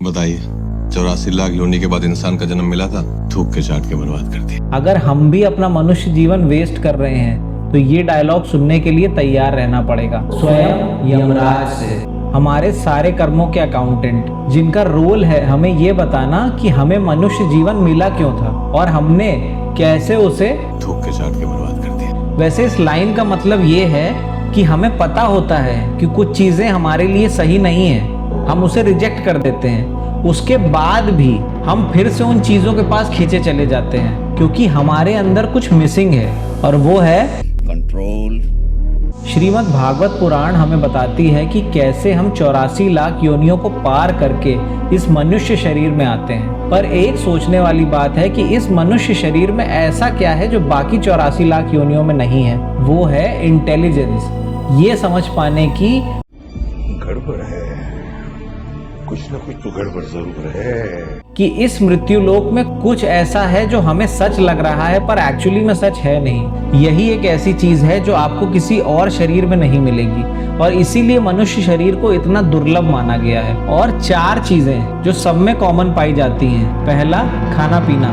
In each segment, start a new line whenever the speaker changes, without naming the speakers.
बताइए, 84 लाख योनि के बाद इंसान का जन्म मिला था, थूक के चाट के बर्बाद कर दिया।
अगर हम भी अपना मनुष्य जीवन वेस्ट कर रहे हैं तो ये डायलॉग सुनने के लिए तैयार रहना पड़ेगा। स्वयं यमराज से, हमारे सारे कर्मों के अकाउंटेंट, जिनका रोल है हमें ये बताना कि हमें मनुष्य जीवन मिला क्यों था और हमने कैसे उसे
थूक के चाट के बर्बाद कर दिया।
वैसे इस लाइन का मतलब ये है कि हमें पता होता है कि कुछ चीजें हमारे लिए सही नहीं है, हम उसे रिजेक्ट कर देते हैं, उसके बाद भी हम फिर से उन चीजों के पास खींचे चले जाते हैं क्योंकि हमारे अंदर कुछ मिसिंग है और वो है कंट्रोल। श्रीमद् भागवत पुराण हमें बताती है कि कैसे हम 84 लाख योनियों को पार करके इस मनुष्य शरीर में आते हैं। पर एक सोचने वाली बात है कि इस मनुष्य शरीर में ऐसा क्या है जो बाकी 84 लाख योनियों में नहीं है। वो है इंटेलिजेंस। ये समझ पाने की
गड़बड़ है, कुछ ना कुछ तो गड़बड़ जरूर है
कि इस मृत्यु लोक में कुछ ऐसा है जो हमें सच लग रहा है पर एक्चुअली में सच है नहीं। यही एक ऐसी चीज है जो आपको किसी और शरीर में नहीं मिलेगी और इसीलिए मनुष्य शरीर को इतना दुर्लभ माना गया है। और 4 चीजें जो सब में कॉमन पाई जाती हैं। पहला, खाना पीना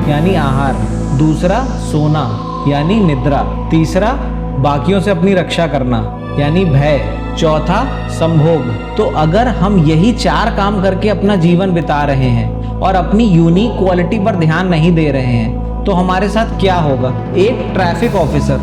यानी आहार। दूसरा, सोना यानी निद्रा। तीसरा, बाकियों से अपनी रक्षा करना यानी भय। चौथा, संभोग। तो अगर हम यही 4 काम करके अपना जीवन बिता रहे हैं और अपनी यूनिक क्वालिटी पर ध्यान नहीं दे रहे हैं तो हमारे साथ क्या होगा। एक ट्रैफिक ऑफिसर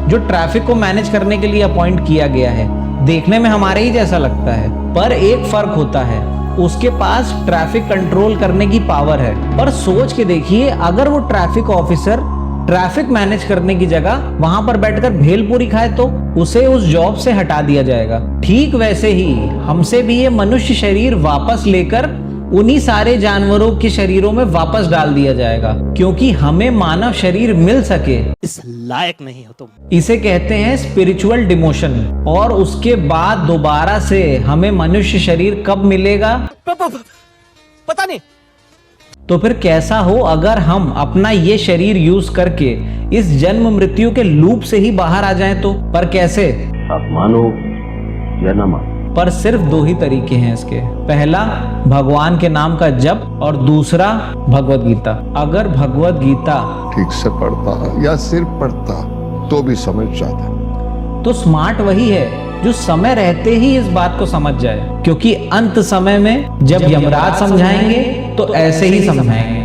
जो ट्रैफिक को मैनेज करने के लिए अपॉइंट किया गया है, देखने में हमारे ही जैसा लगता है, पर एक फर्क होता है, उसके पास ट्रैफिक कंट्रोल करने की पावर है। पर सोच के देखिए, अगर वो ट्रैफिक ऑफिसर ट्रैफिक मैनेज करने की जगह वहां पर बैठकर भेलपूरी खाए तो उसे उस जॉब से हटा दिया जाएगा। ठीक वैसे ही हमसे भी ये मनुष्य शरीर वापस लेकर उन्हीं सारे जानवरों के शरीरों में वापस डाल दिया जाएगा क्योंकि हमें मानव शरीर मिल सके
इस लायक नहीं हो तुम।
इसे कहते हैं स्पिरिचुअल डिमोशन। और उसके बाद दोबारा से हमें मनुष्य शरीर कब मिलेगा
पता नहीं।
तो फिर कैसा हो अगर हम अपना ये शरीर यूज करके इस जन्म मृत्यु के लूप से ही बाहर आ जाएं तो। पर कैसे?
आप मानो या ना मानो,
पर सिर्फ 2 ही तरीके हैं इसके। पहला, भगवान के नाम का जप और दूसरा, भगवत गीता। अगर भगवत गीता
ठीक से पढ़ता या सिर्फ पढ़ता तो भी समझ जाता।
तो स्मार्ट वही है जो समय रहते ही इस बात को समझ जाए क्योंकि अंत समय में जब यमराज समझाएंगे तो ऐसे ही समझाएंगे।